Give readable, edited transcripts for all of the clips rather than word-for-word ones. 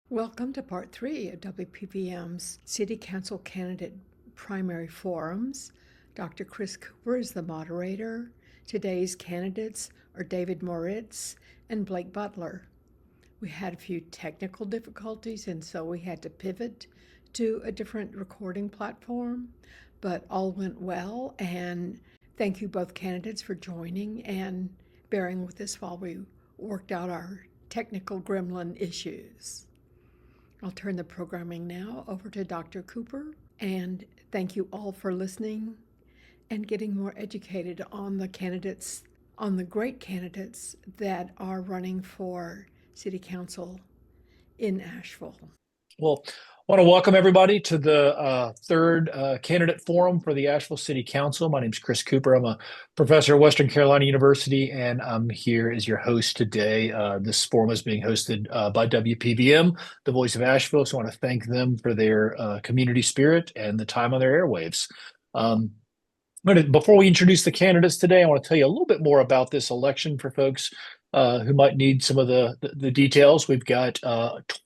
Welcome to part 3 of WPVM's City Council Candidate Primary Forums. Dr. Chris Cooper is the moderator. Today's candidates are David Moritz and Blake Butler. We had a few technical difficulties, and so we had to pivot to a different recording platform, but all went well, and thank you both candidates for joining and bearing with us while we worked out our technical gremlin issues. I'll turn the programming now over to Dr. Cooper, and thank you all for listening and getting more educated on the candidates, on the great candidates that are running for City Council in Asheville. Well, I want to welcome everybody to the third candidate forum for the Asheville City Council. My name is Chris Cooper. I'm a professor at Western Carolina University, and I'm here as your host today. This forum is being hosted by WPVM, the voice of Asheville. So I want to thank them for their community spirit and the time on their airwaves. Before we introduce the candidates today, I want to tell you a little bit more about this election for folks who might need some of the details. We've got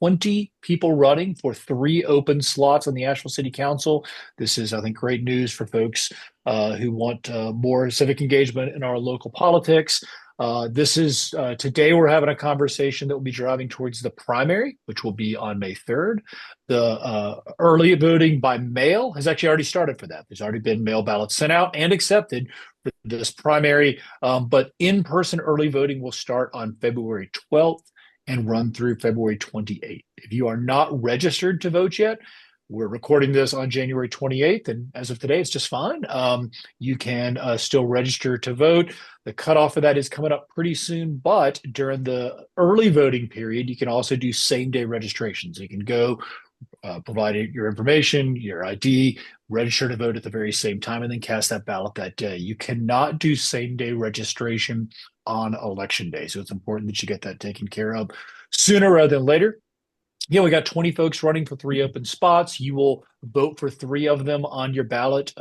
20 people running for 3 open slots on the Asheville City Council. This is, I think, great news for folks who want more civic engagement in our local politics. Today we're having a conversation that will be driving towards the primary, which will be on May 3rd. The early voting by mail has actually already started for that. There's already been mail ballots sent out and accepted for this primary, but in-person early voting will start on February 12th and run through February 28th. If you are not registered to vote yet, we're recording this on January 28th, and as of today, it's just fine. You can still register to vote. The cutoff for that is coming up pretty soon, but during the early voting period, you can also do same-day registrations. You can go provide your information, your ID, register to vote at the very same time, and then cast that ballot that day. You cannot do same-day registration on election day, so it's important that you get that taken care of sooner rather than later. Yeah, we got 20 folks running for 3 open spots. You will vote for 3 of them on your ballot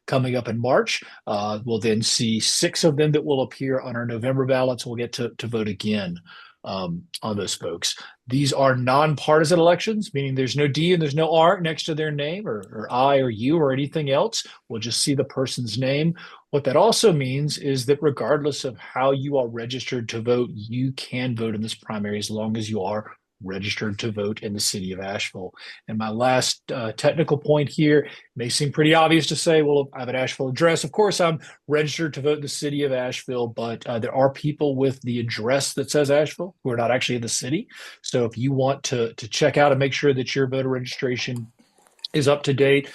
coming up in March. We'll then see 6 of them that will appear on our November ballots. We'll get to vote again on those folks. These are nonpartisan elections, meaning there's no D and there's no R next to their name or I or you or anything else. We'll just see the person's name. What that also means is that regardless of how you are registered to vote, you can vote in this primary as long as you are registered to vote in the city of Asheville. And my last technical point here may seem pretty obvious to say, well, I have an Asheville address. Of course, I'm registered to vote in the city of Asheville, but there are people with the address that says Asheville who are not actually in the city. So if you want to check out and make sure that your voter registration is up to date,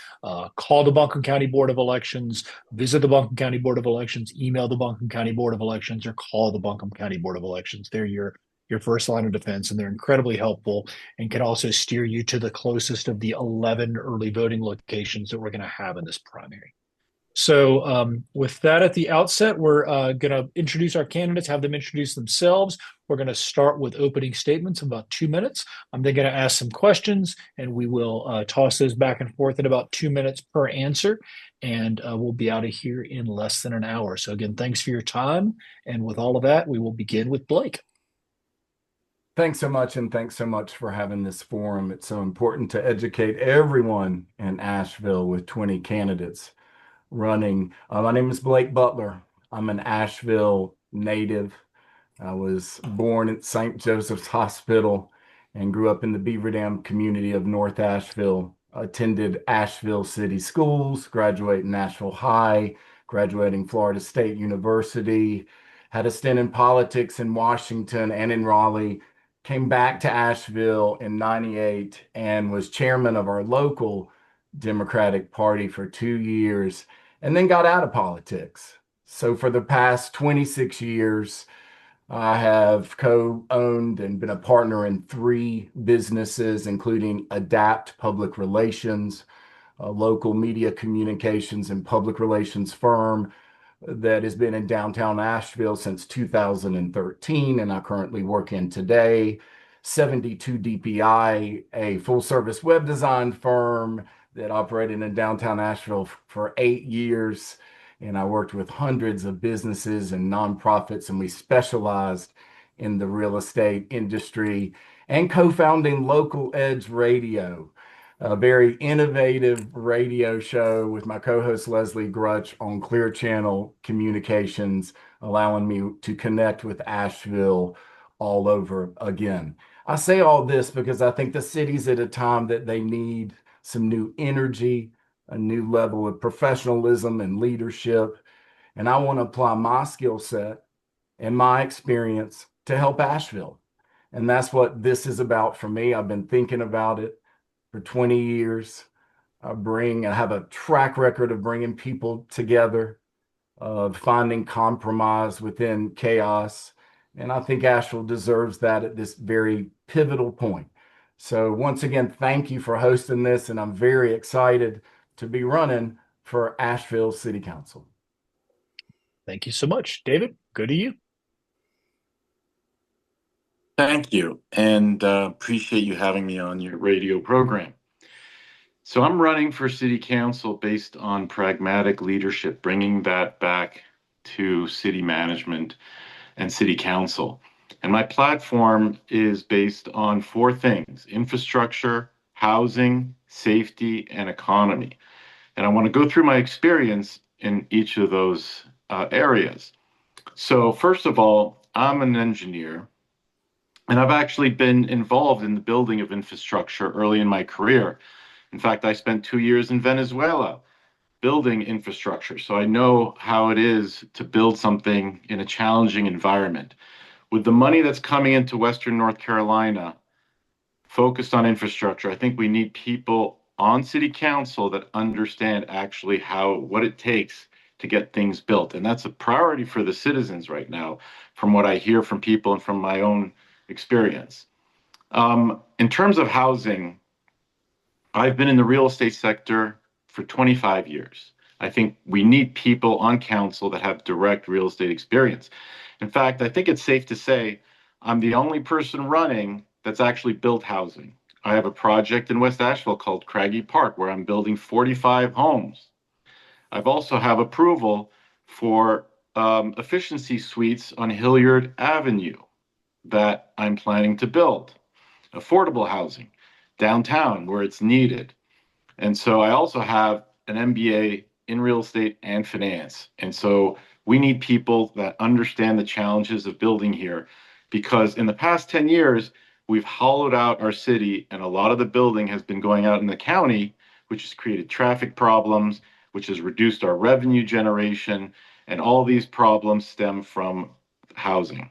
call the Buncombe County Board of Elections, visit the Buncombe County Board of Elections, email the Buncombe County Board of Elections, or call the Buncombe County Board of Elections. They're your first line of defense, and they're incredibly helpful and can also steer you to the closest of the 11 early voting locations that we're going to have in this primary. So with that at the outset, we're going to introduce our candidates, have them introduce themselves. We're going to start with opening statements in about 2 minutes. I'm then going to ask some questions, and we will toss those back and forth in about 2 minutes per answer, and we'll be out of here in less than an hour. So again, thanks for your time, and with all of that, we will begin with Blake. Thanks so much, and thanks so much for having this forum. It's so important to educate everyone in Asheville with 20 candidates running. My name is Blake Butler. I'm an Asheville native. I was born at St. Joseph's Hospital and grew up in the Beaver Dam community of North Asheville. Attended Asheville City Schools, graduating Asheville High, graduating Florida State University, had a stint in politics in Washington and in Raleigh. Came back to Asheville in '98 and was chairman of our local Democratic Party for 2 years, and then got out of politics. So for the past 26 years, I have co-owned and been a partner in 3 businesses, including Adapt Public Relations, a local media communications and public relations firm that has been in downtown Asheville since 2013, and I currently work in today. 72 DPI, a full-service web design firm that operated in downtown Asheville for 8 years, and I worked with hundreds of businesses and nonprofits, and we specialized in the real estate industry. and co-founding Local Edge Radio, a very innovative radio show with my co-host Leslie Grutch on Clear Channel Communications, allowing me to connect with Asheville all over again. I say all this because I think the city's at a time that they need some new energy, a new level of professionalism and leadership. And I want to apply my skill set and my experience to help Asheville. And that's what this is about for me. I've been thinking about it for 20 years. I have a track record of bringing people together, of finding compromise within chaos. And I think Asheville deserves that at this very pivotal point. So once again, thank you for hosting this. And I'm very excited to be running for Asheville City Council. Thank you so much. David, go to you. Thank you, and appreciate you having me on your radio program. So I'm running for city council based on pragmatic leadership, bringing that back to city management and city council. And my platform is based on four things: infrastructure, housing, safety, and economy. And I want to go through my experience in each of those areas. So first of all, I'm an engineer, and I've actually been involved in the building of infrastructure early in my career. In fact, I spent 2 years in Venezuela building infrastructure. So I know how it is to build something in a challenging environment. With the money that's coming into Western North Carolina, focused on infrastructure, I think we need people on city council that understand actually what it takes to get things built. And that's a priority for the citizens right now, from what I hear from people and from my own experience. In terms of housing, I've been in the real estate sector for 25 years. I think we need people on council that have direct real estate experience. In fact, I think it's safe to say I'm the only person running that's actually built housing. I have a project in West Asheville called Craggy Park where I'm building 45 homes. I've also have approval for efficiency suites on Hilliard Avenue that I'm planning to build. Affordable housing downtown where it's needed. And so I also have an MBA in real estate and finance. And so we need people that understand the challenges of building here, because in the past 10 years, we've hollowed out our city, and a lot of the building has been going out in the county, which has created traffic problems, which has reduced our revenue generation, and all these problems stem from housing.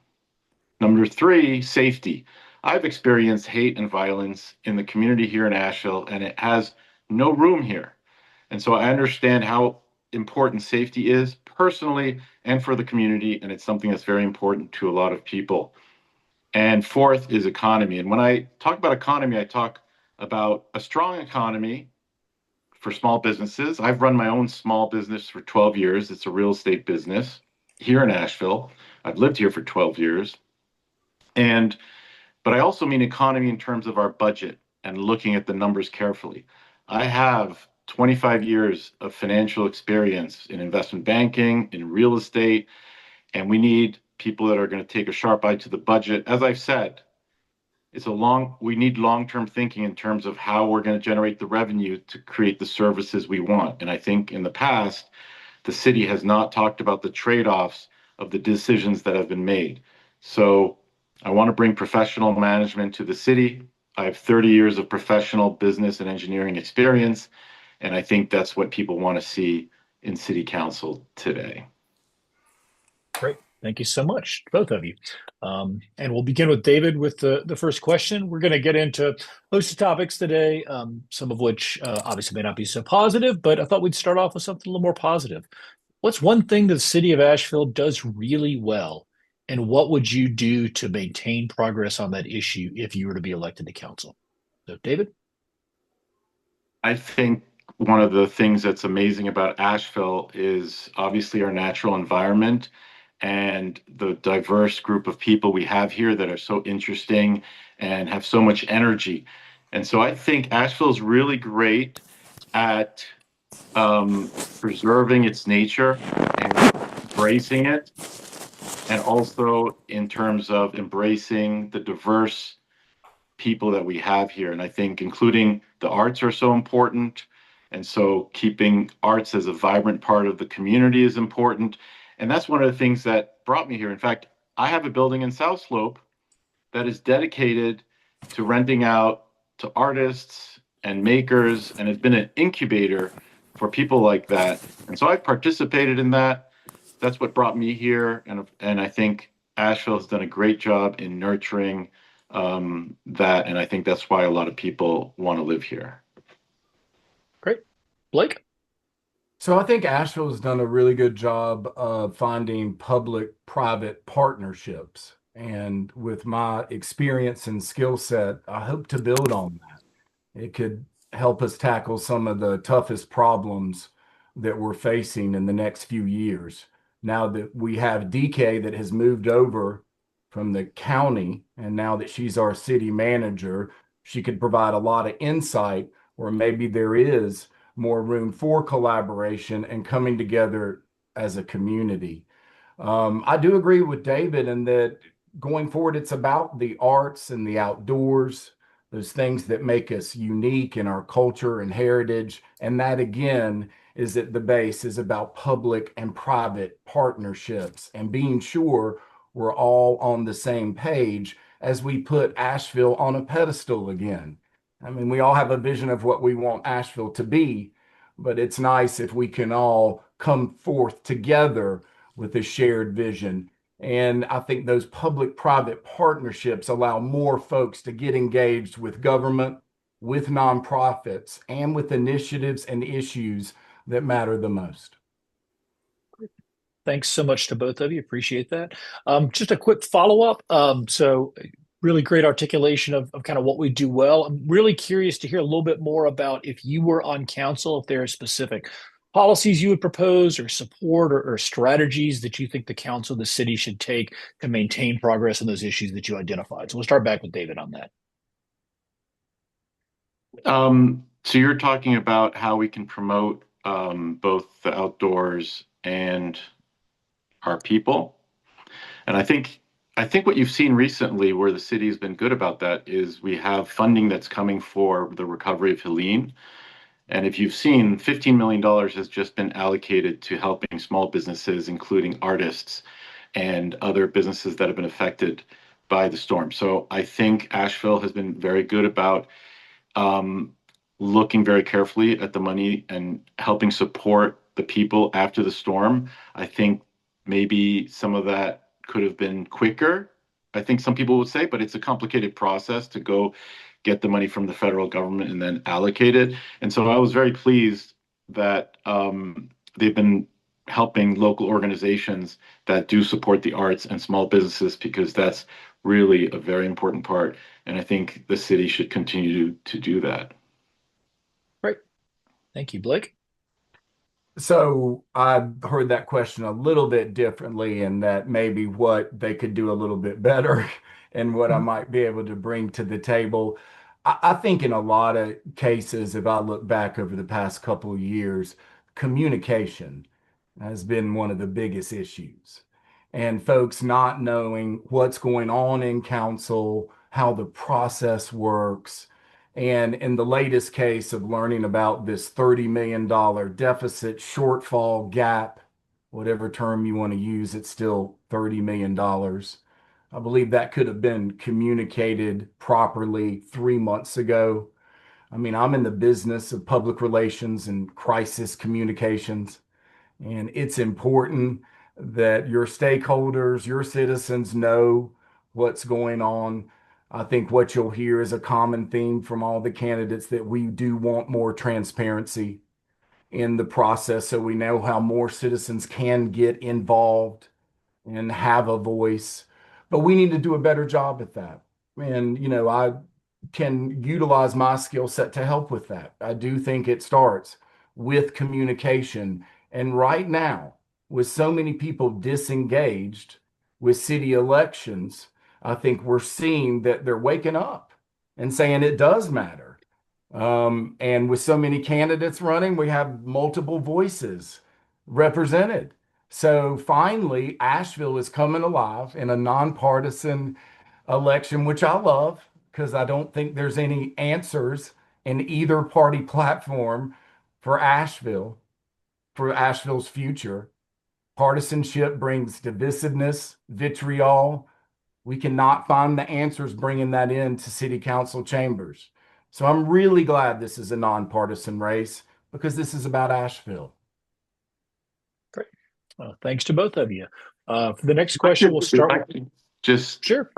Number three, safety. I've experienced hate and violence in the community here in Asheville, and it has no room here. And so I understand how important safety is personally and for the community, and it's something that's very important to a lot of people. And fourth is economy. And when I talk about economy, I talk about a strong economy for small businesses. I've run my own small business for 12 years. It's a real estate business here in Asheville. I've lived here for 12 years. But I also mean economy in terms of our budget and looking at the numbers carefully. I have 25 years of financial experience in investment banking, in real estate, and we need people that are going to take a sharp eye to the budget. As I've said, we need long-term thinking in terms of how we're going to generate the revenue to create the services we want. And I think in the past, the city has not talked about the trade-offs of the decisions that have been made. So I want to bring professional management to the city. I have 30 years of professional business and engineering experience, and I think that's what people want to see in city council today. Great. Thank you so much, both of you. And we'll begin with David with the first question. We're going to get into a host of topics today, some of which obviously may not be so positive, but I thought we'd start off with something a little more positive. What's one thing the city of Asheville does really well, and what would you do to maintain progress on that issue if you were to be elected to council? So, David? I think one of the things that's amazing about Asheville is obviously our natural environment and the diverse group of people we have here that are so interesting and have so much energy. And so I think Asheville is really great at preserving its nature and embracing it, and also in terms of embracing the diverse people that we have here. And I think including the arts are so important. And so keeping arts as a vibrant part of the community is important. And that's one of the things that brought me here. In fact, I have a building in South Slope that is dedicated to renting out to artists and makers, and it's been an incubator for people like that. And so I've participated in that. That's what brought me here. And I think Asheville has done a great job in nurturing that. And I think that's why a lot of people want to live here. Great. Blake? So I think Asheville has done a really good job of finding public-private partnerships. And with my experience and skill set, I hope to build on that. It could help us tackle some of the toughest problems that we're facing in the next few years. Now that we have DK that has moved over from the county, and now that she's our city manager, she could provide a lot of insight, or maybe there is more room for collaboration and coming together as a community. I do agree with David in that going forward, it's about the arts and the outdoors, those things that make us unique in our culture and heritage. And that, again, is at the base, is about public and private partnerships and being sure we're all on the same page as we put Asheville on a pedestal again. I mean, we all have a vision of what we want Asheville to be, but it's nice if we can all come forth together with a shared vision. And I think those public-private partnerships allow more folks to get engaged with government, with nonprofits, and with initiatives and issues that matter the most. Thanks so much to both of you. Appreciate that. Just a quick follow-up. So really great articulation of kind of what we do well. I'm really curious to hear a little bit more about if you were on council, if there are specific policies you would propose or support or strategies that you think the council, the city should take to maintain progress on those issues that you identified. So we'll start back with David on that. So you're talking about how we can promote both the outdoors and our people. And I think what you've seen recently where the city has been good about that is we have funding that's coming for the recovery of Helene. And if you've seen, $15 million has just been allocated to helping small businesses, including artists and other businesses that have been affected by the storm. So I think Asheville has been very good about looking very carefully at the money and helping support the people after the storm. I think maybe some of that could have been quicker, I think some people would say, but it's a complicated process to go get the money from the federal government and then allocate it. And so I was very pleased that they've been helping local organizations that do support the arts and small businesses, because that's really a very important part. And I think the city should continue to do that. Great. Thank you, Blake. So I heard that question a little bit differently, and that maybe what they could do a little bit better and what I might be able to bring to the table. I think in a lot of cases, if I look back over the past couple of years, communication has been one of the biggest issues. And folks not knowing what's going on in council, how the process works. And in the latest case of learning about this $30 million deficit shortfall gap, whatever term you want to use, it's still $30 million. I believe that could have been communicated properly 3 months ago. I mean, I'm in the business of public relations and crisis communications, and it's important that your stakeholders, your citizens know what's going on. I think what you'll hear is a common theme from all the candidates that we do want more transparency in the process so we know how more citizens can get involved and have a voice. But we need to do a better job at that. And, you know, I can utilize my skill set to help with that. I do think it starts with communication. And right now, with so many people disengaged with city elections, I think we're seeing that they're waking up and saying it does matter. And with so many candidates running, we have multiple voices represented. So finally, Asheville is coming alive in a nonpartisan election, which I love, because I don't think there's any answers in either party platform for Asheville, for Asheville's future. Partisanship brings divisiveness, vitriol. We cannot find the answers bringing that into city council chambers. So I'm really glad this is a nonpartisan race because this is about Asheville. Great. Thanks to both of you. For the next If I question, could- we'll if start I with. could just Sure.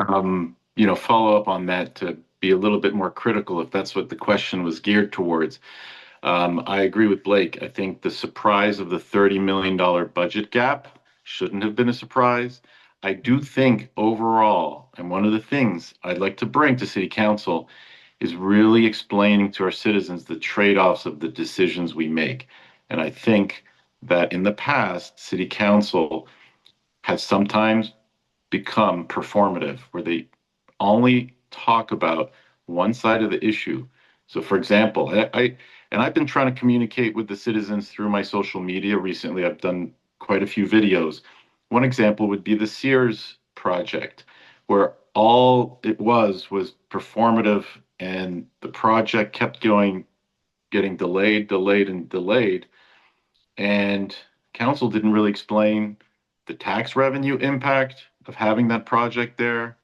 follow up on that to be a little bit more critical, if that's what the question was geared towards. I agree with Blake. I think the surprise of the $30 million budget gap shouldn't have been a surprise. I do think overall, and one of the things I'd like to bring to City Council is really explaining to our citizens the trade-offs of the decisions we make. And I think that in the past, City Council has sometimes become performative, where they only talk about one side of the issue. So, for example, I've been trying to communicate with the citizens through my social media recently. I've done quite a few videos. One example would be the Sears project, where all it was performative, and the project kept getting delayed, and council didn't really explain the tax revenue impact of having that project there,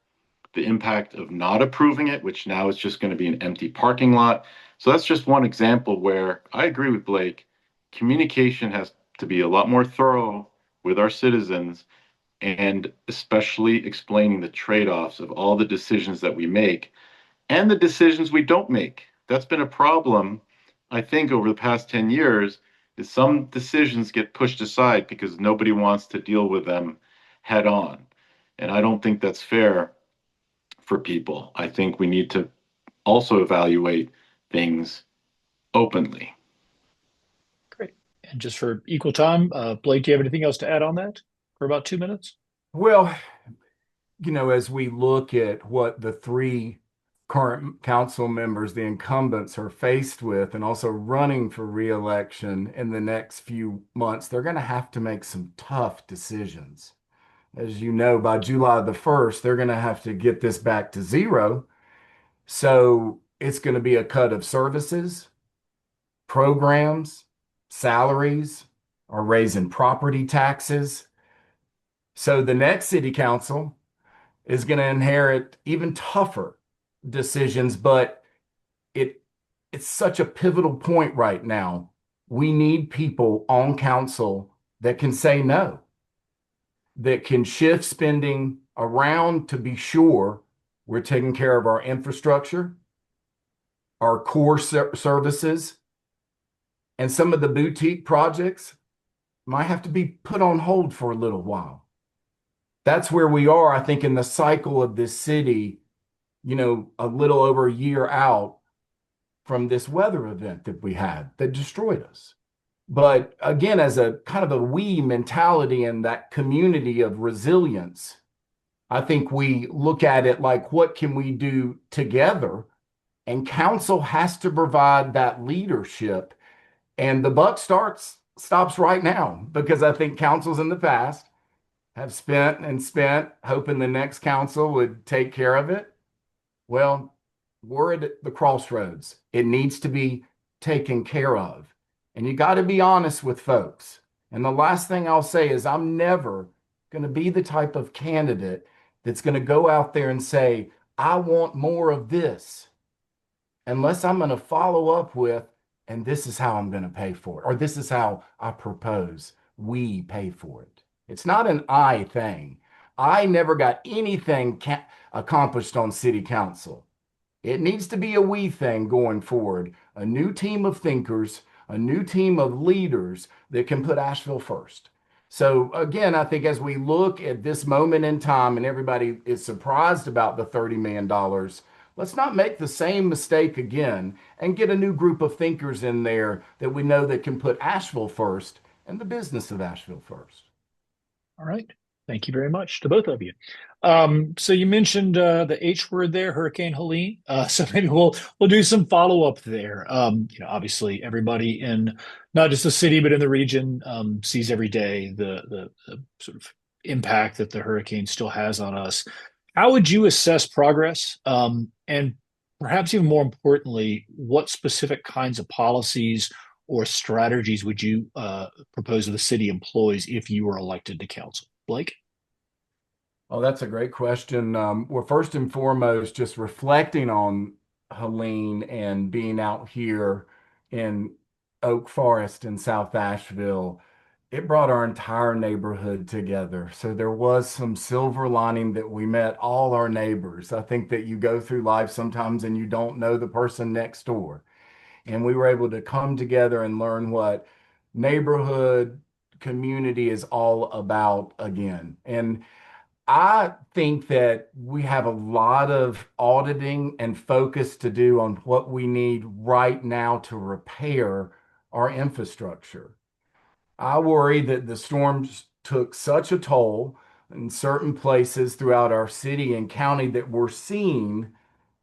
the impact of not approving it, which now is just going to be an empty parking lot. So that's just one example where I agree with Blake. Communication has to be a lot more thorough with our citizens, and especially explaining the trade-offs of all the decisions that we make and the decisions we don't make. That's been a problem, I think, over the past 10 years, is some decisions get pushed aside because nobody wants to deal with them head on. And I don't think that's fair for people. I think we need to also evaluate things openly. Great. And just for equal time, Blake, do you have anything else to add on that for about 2 minutes? Well, as we look at what the three current council members, the incumbents, are faced with, and also running for re-election in the next few months, they're going to have to make some tough decisions. As you know, by July the 1st, they're going to have to get this back to zero. So it's going to be a cut of services, programs, salaries, or raising property taxes. So the next city council is going to inherit even tougher decisions, but it's such a pivotal point right now. We need people on council that can say no, that can shift spending around to be sure we're taking care of our infrastructure, our core services, and some of the boutique projects might have to be put on hold for a little while. That's where we are, I think, in the cycle of this city, a little over a year out from this weather event that we had that destroyed us. But again, as a kind of a we mentality and that community of resilience, I think we look at it like, what can we do together? And council has to provide that leadership. And the buck stops right now, because I think councils in the past have spent hoping the next council would take care of it. Well, we're at the crossroads. It needs to be taken care of. And you got to be honest with folks. And the last thing I'll say is, I'm never going to be the type of candidate that's going to go out there and say, I want more of this, unless I'm going to follow up with, and this is how I'm going to pay for it, or this is how I propose we pay for it. It's not an I thing. I never got anything accomplished on city council. It needs to be a we thing going forward. A new team of thinkers, a new team of leaders that can put Asheville first. So again, I think as we look at this moment in time and everybody is surprised about the $30 million, let's not make the same mistake again and get a new group of thinkers in there that we know that can put Asheville first and the business of Asheville first. All right. Thank you very much to both of you. So you mentioned the H word there, Hurricane Helene. So maybe we'll do some follow up there. Obviously everybody in not just the city but in the region sees every day the sort of impact that the hurricane still has on us. How would you assess progress? And perhaps even more importantly, what specific kinds of policies or strategies would you propose the city employs if you were elected to council? Blake? Oh, that's a great question. Well, first and foremost, just reflecting on Helene and being out here in Oak Forest in South Asheville, it brought our entire neighborhood together. So there was some silver lining that we met all our neighbors. I think that you go through life sometimes and you don't know the person next door. And we were able to come together and learn what neighborhood community is all about again. And I think that we have a lot of auditing and focus to do on what we need right now to repair our infrastructure. I worry that the storms took such a toll in certain places throughout our city and county that we're seeing,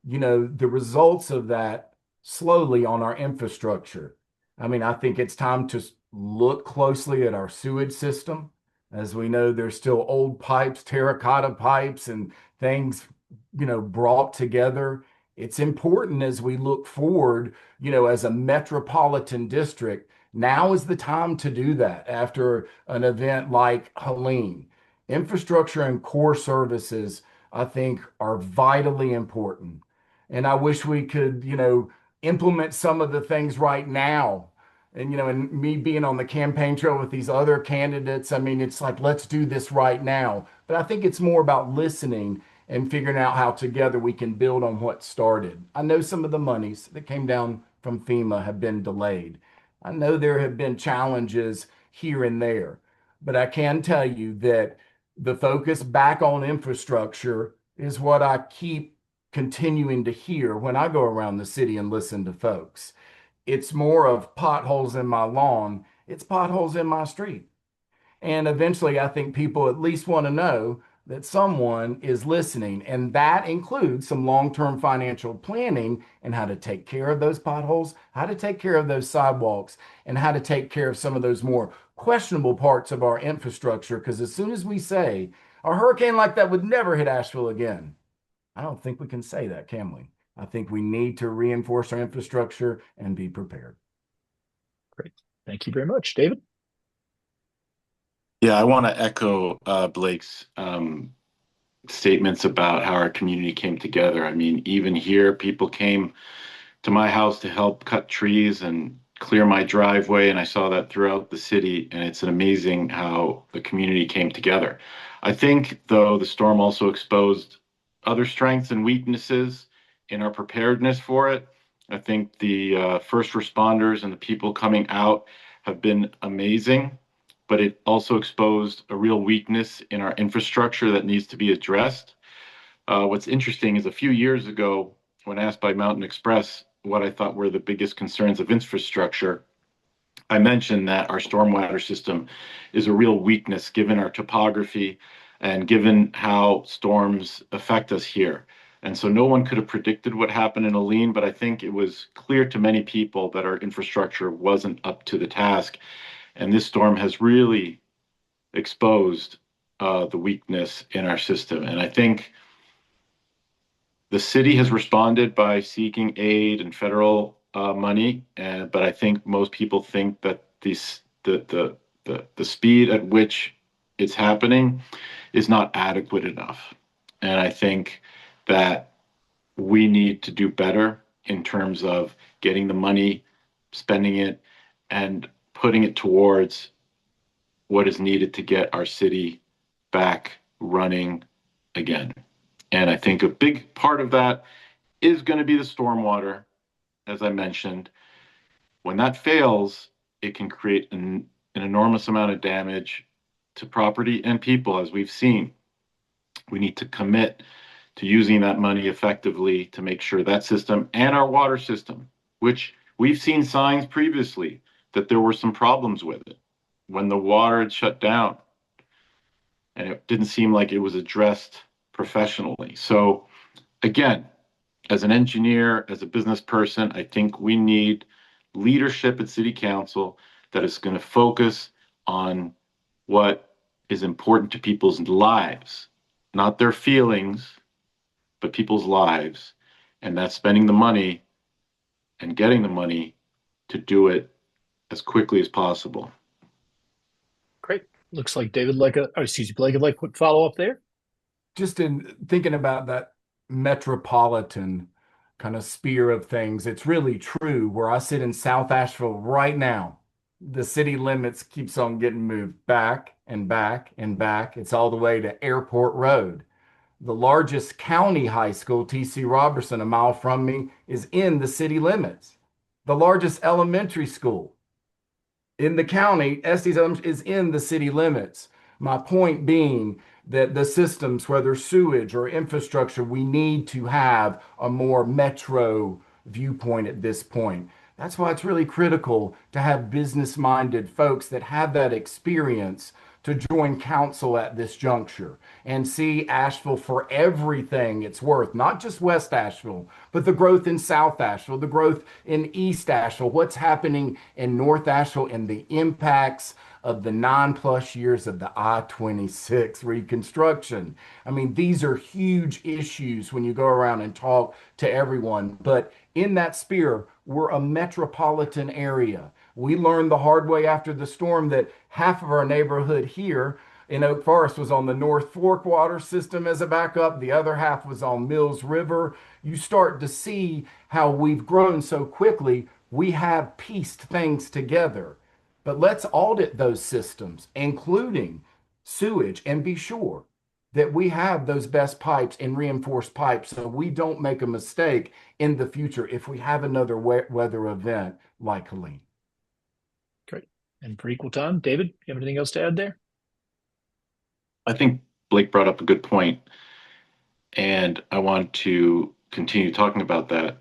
the results of that slowly on our infrastructure. I mean, I think it's time to look closely at our sewage system. As we know, there's still old pipes, terracotta pipes, and things, brought together. It's important as we look forward, as a metropolitan district. Now is the time to do that after an event like Helene. Infrastructure and core services, I think, are vitally important. And I wish we could, implement some of the things right now. And, and me being on the campaign trail with these other candidates, I mean, it's like, let's do this right now. But I think it's more about listening and figuring out how together we can build on what started. I know some of the monies that came down from FEMA have been delayed. I know there have been challenges here and there, but I can tell you that the focus back on infrastructure is what I keep continuing to hear when I go around the city and listen to folks. It's more of potholes in my lawn, it's potholes in my street. And eventually, I think people at least want to know that someone is listening. And that includes some long term financial planning and how to take care of those potholes, how to take care of those sidewalks, and how to take care of some of those more questionable parts of our infrastructure. Because as soon as we say a hurricane like that would never hit Asheville again, I don't think we can say that, can we? I think we need to reinforce our infrastructure and be prepared. Great. Thank you very much. David? Yeah, I want to echo Blake's statements about how our community came together. I mean, even here, people came to my house to help cut trees and clear my driveway, and I saw that throughout the city, and it's amazing how the community came together. I think, though, the storm also exposed other strengths and weaknesses in our preparedness for it. I think the first responders and the people coming out have been amazing, but it also exposed a real weakness in our infrastructure that needs to be addressed. What's interesting is a few years ago, when asked by Mountain Express what I thought were the biggest concerns of infrastructure, I mentioned that our stormwater system is a real weakness given our topography and given how storms affect us here. And so no one could have predicted what happened in Helene, but I think it was clear to many people that our infrastructure wasn't up to the task. And this storm has really exposed the weakness in our system. And I think the city has responded by seeking aid and federal money, but I think most people think that the speed at which it's happening is not adequate enough. And I think that we need to do better in terms of getting the money, spending it, and putting it towards what is needed to get our city back running again. And I think a big part of that is going to be the stormwater, as I mentioned. When that fails, it can create an enormous amount of damage to property and people, as we've seen. We need to commit to using that money effectively to make sure that system and our water system, which we've seen signs previously that there were some problems with it when the water had shut down, and it didn't seem like it was addressed professionally. So again, as an engineer, as a business person, I think we need leadership at city council that is going to focus on what is important to people's lives, not their feelings, but people's lives, and that's spending the money and getting the money to do it as quickly as possible. Great. Looks like David like a, oh, excuse me, Blake would like a quick follow-up there. Just in thinking about that metropolitan kind of sphere of things, it's really true. Where I sit in South Asheville right now, the city limits keeps on getting moved back and back and back. It's all the way to Airport Road. The largest county high school, T.C. Robertson, a mile from me, is in the city limits. The largest elementary school in the county, Estes is in the city limits. My point being that the systems, whether sewage or infrastructure, we need to have a more metro viewpoint at this point. That's why it's really critical to have business-minded folks that have that experience to join council at this juncture and see Asheville for everything it's worth, not just West Asheville, but the growth in South Asheville, the growth in East Asheville, what's happening in North Asheville, and the impacts of the 9+ years of the I-26 reconstruction. I mean, these are huge issues when you go around and talk to everyone. But in that sphere, we're a metropolitan area. We learned the hard way after the storm that half of our neighborhood here in Oak Forest was on the North Fork water system as a backup. The other half was on Mills River. You start to see how we've grown so quickly. We have pieced things together. But let's audit those systems, including sewage, and be sure that we have those best pipes and reinforced pipes so we don't make a mistake in the future if we have another weather event like Helene. Great. And for equal time, David, you have anything else to add there? I think Blake brought up a good point, and I want to continue talking about that.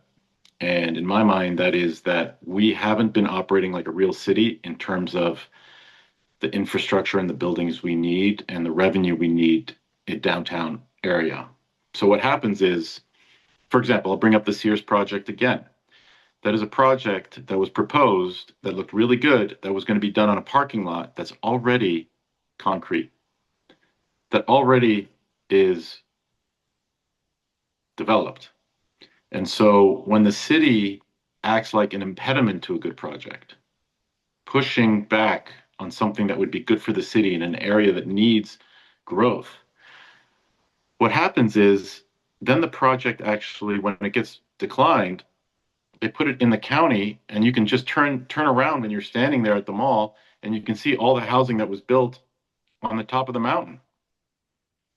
And in my mind, that is that we haven't been operating like a real city in terms of the infrastructure and the buildings we need and the revenue we need in downtown area. So what happens is, for example, I'll bring up the Sears project again. That is a project that was proposed that looked really good, that was going to be done on a parking lot that's already concrete, that already is developed. And so when the city acts like an impediment to a good project, pushing back on something that would be good for the city in an area that needs growth, what happens is then the project actually, when it gets declined, they put it in the county, and you can just turn around when you're standing there at the mall, and you can see all the housing that was built on the top of the mountain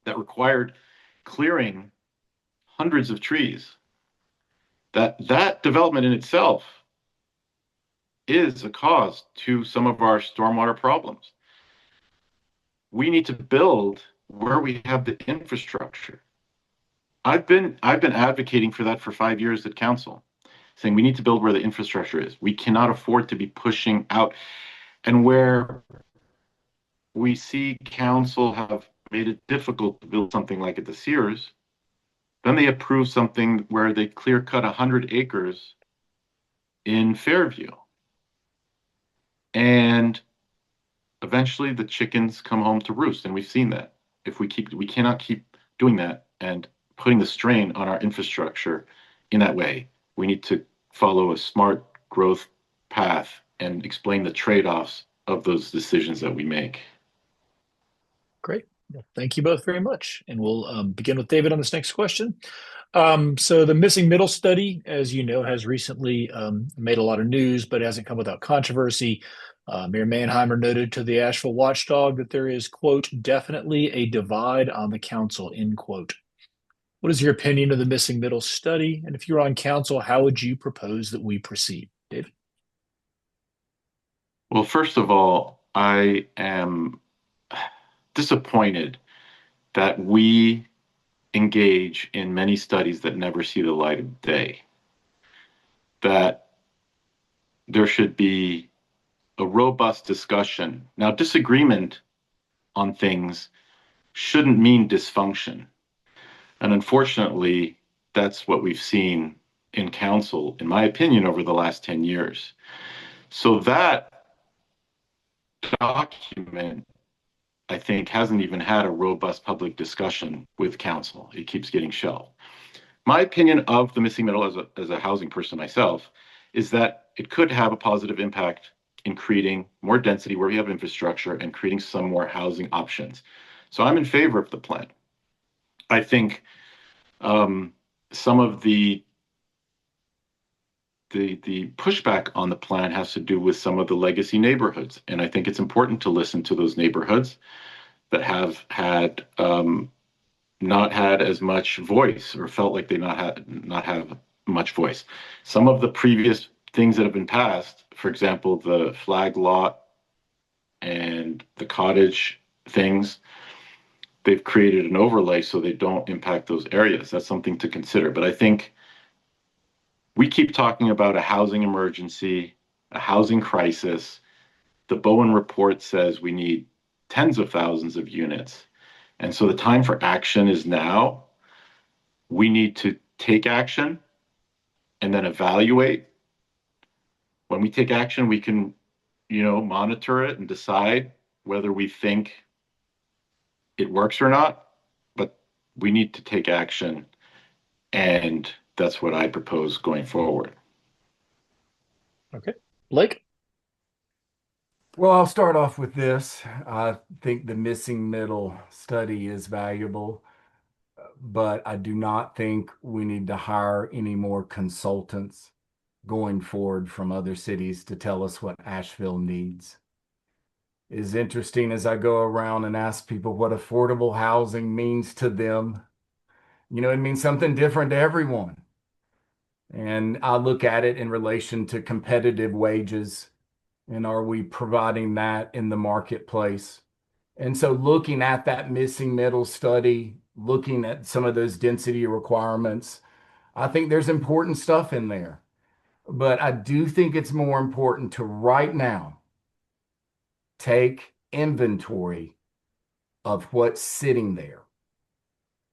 that required clearing hundreds of trees. That development in itself is a cause to some of our stormwater problems. We need to build where we have the infrastructure. I've been advocating for that for 5 years at council, saying we need to build where the infrastructure is. We cannot afford to be pushing out. And where we see council have made it difficult to build something like at the Sears, then they approve something where they clear cut 100 acres in Fairview. And eventually the chickens come home to roost. And we've seen that. We cannot keep doing that and putting the strain on our infrastructure in that way. We need to follow a smart growth path and explain the trade-offs of those decisions that we make. Great. Well, thank you both very much. And we'll begin with David on this next question. So the missing middle study, as you know, has recently made a lot of news, but hasn't come without controversy. Mayor Mannheimer noted to the Asheville Watchdog that there is, quote, definitely a divide on the council, end quote. What is your opinion of the missing middle study? And if you're on council, how would you propose that we proceed? David? Well, first of all, I am disappointed that we engage in many studies that never see the light of day. That there should be a robust discussion. Now, disagreement on things shouldn't mean dysfunction. And unfortunately, that's what we've seen in council, in my opinion, over the last 10 years. So that document, I think, hasn't even had a robust public discussion with council. It keeps getting shelved. My opinion of the missing middle as a housing person myself is that it could have a positive impact in creating more density where we have infrastructure and creating some more housing options. So I'm in favor of the plan. I think some of the pushback on the plan has to do with some of the legacy neighborhoods, and I think it's important to listen to those neighborhoods that have had not had as much voice or felt like they not have much voice. Some of the previous things that have been passed, for example, the flag lot and the cottage things, they've created an overlay so they don't impact those areas. That's something to consider. But I think we keep talking about a housing emergency, a housing crisis. The Bowen report says we need tens of thousands of units. And so the time for action is now. We need to take action and then evaluate. When we take action, we can, monitor it and decide whether we think it works or not. But we need to take action, and that's what I propose going forward. Okay. Blake? Well, I'll start off with this. I think the missing middle study is valuable, but I do not think we need to hire any more consultants going forward from other cities to tell us what Asheville needs. It is interesting as I go around and ask people what affordable housing means to them. It means something different to everyone. And I look at it in relation to competitive wages. And are we providing that in the marketplace? And so looking at that missing middle study, looking at some of those density requirements, I think there's important stuff in there. But I do think it's more important to right now take inventory of what's sitting there.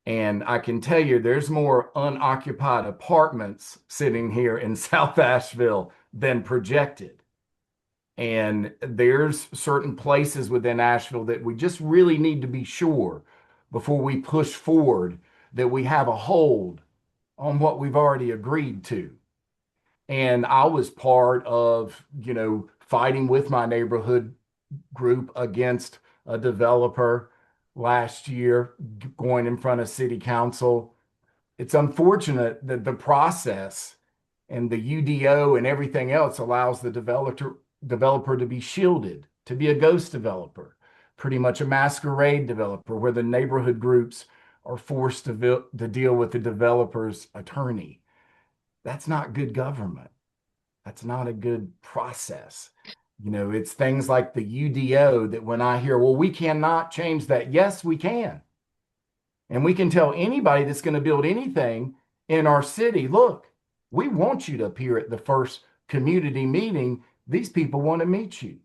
And I can tell you there's more unoccupied apartments sitting here in South Asheville than projected. And there's certain places within Asheville that we just really need to be sure before we push forward that we have a hold on what we've already agreed to. And I was part of, fighting with my neighborhood group against a developer last year, going in front of city council. It's unfortunate that the process and the UDO and everything else allows the developer to be shielded, to be a ghost developer, pretty much a masquerade developer, where the neighborhood groups are forced to deal with the developer's attorney. That's not good government. That's not a good process. It's things like the UDO that when I hear, well, we cannot change that. Yes, we can. And we can tell anybody that's going to build anything in our city, look, we want you to appear at the first community meeting. These people want to meet you.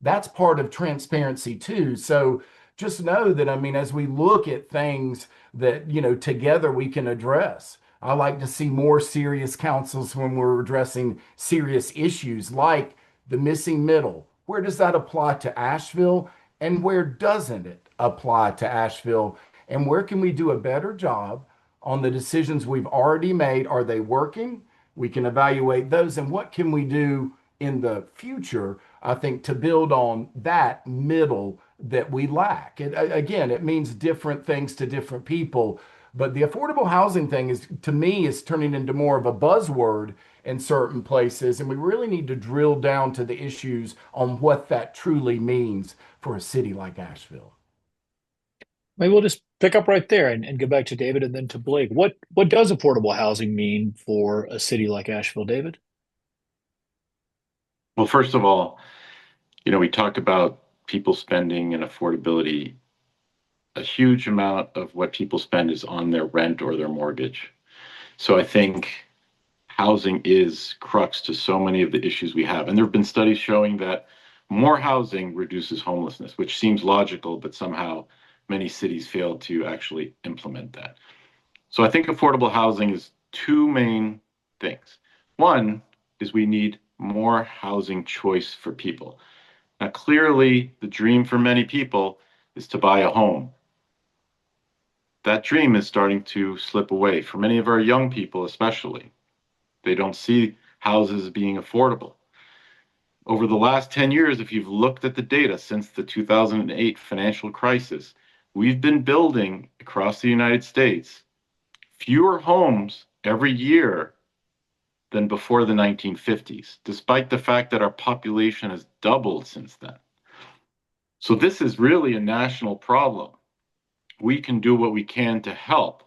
That's part of transparency too. So just know that, as we look at things that, together we can address, I like to see more serious councils when we're addressing serious issues like the missing middle. Where does that apply to Asheville, and where doesn't it apply to Asheville? And where can we do a better job on the decisions we've already made? Are they working? We can evaluate those. And what can we do in the future, I think, to build on that middle that we lack? Again, it means different things to different people. But the affordable housing thing is, to me, is turning into more of a buzzword in certain places. And we really need to drill down to the issues on what that truly means for a city like Asheville. Maybe we'll just pick up right there and go back to David and then to Blake. What does affordable housing mean for a city like Asheville, David? Well, first of all, we talk about people spending and affordability. A huge amount of what people spend is on their rent or their mortgage. So I think housing is crux to so many of the issues we have. And there have been studies showing that more housing reduces homelessness, which seems logical, but somehow many cities fail to actually implement that. So I think affordable housing is two main things. One is we need more housing choice for people. Now, clearly, the dream for many people is to buy a home. that dream is starting to slip away for many of our young people, especially. They don't see houses being affordable. Over the last 10 years, if you've looked at the data since the 2008 financial crisis, we've been building across the United States fewer homes every year than before the 1950s, despite the fact that our population has doubled since then. So this is really a national problem. We can do what we can to help.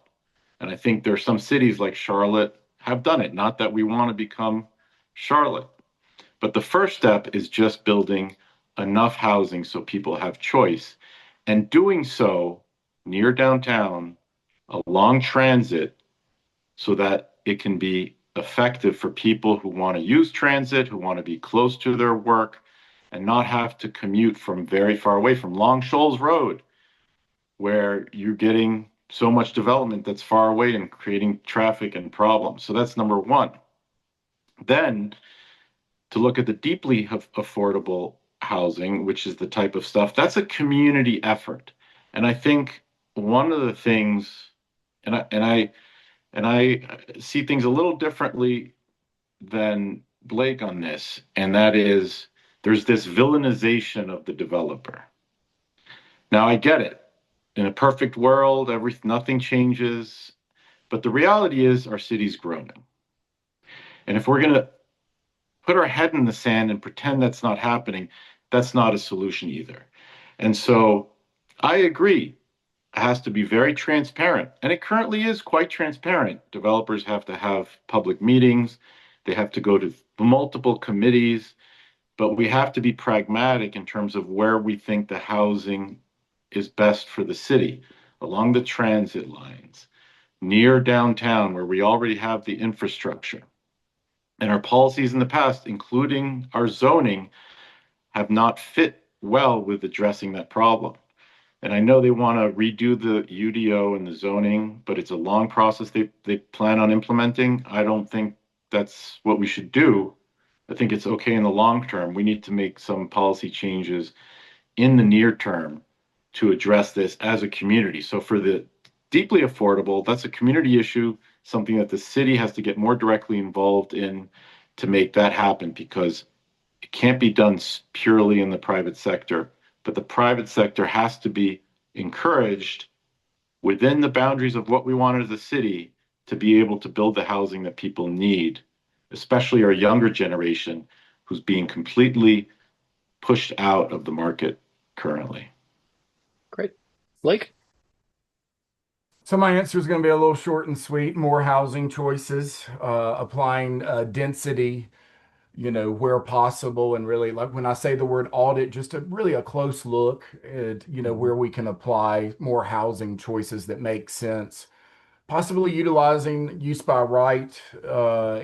And I think there are some cities like Charlotte have done it. Not that we want to become Charlotte, but the first step is just building enough housing so people have choice, and doing so near downtown, along transit, so that it can be effective for people who want to use transit, who want to be close to their work, and not have to commute from very far away, from Long Shoals Road, where you're getting so much development that's far away and creating traffic and problems. So that's number one. Then to look at the deeply affordable housing, which is the type of stuff, that's a community effort. And I think one of the things, and I see things a little differently than Blake on this, and that is there's this villainization of the developer. Now I get it. In a perfect world, nothing changes, but the reality is our city's growing. And if we're going to put our head in the sand and pretend that's not happening, that's not a solution either. And so I agree, it has to be very transparent. And it currently is quite transparent. Developers have to have public meetings. They have to go to multiple committees. But we have to be pragmatic in terms of where we think the housing is best for the city, along the transit lines, near downtown, where we already have the infrastructure. And our policies in the past, including our zoning, have not fit well with addressing that problem. And I know they want to redo the UDO and the zoning, but it's a long process they plan on implementing. I don't think that's what we should do. I think it's okay in the long term. We need to make some policy changes in the near term to address this as a community. So for the deeply affordable, that's a community issue, something that the city has to get more directly involved in to make that happen, because it can't be done purely in the private sector, but the private sector has to be encouraged within the boundaries of what we want as a city to be able to build the housing that people need, especially our younger generation who's being completely pushed out of the market currently. Great. Blake? So my answer is going to be a little short and sweet. More housing choices, applying density, where possible, and really, like when I say the word audit, just really a close look at, where we can apply more housing choices that make sense. Possibly utilizing use by right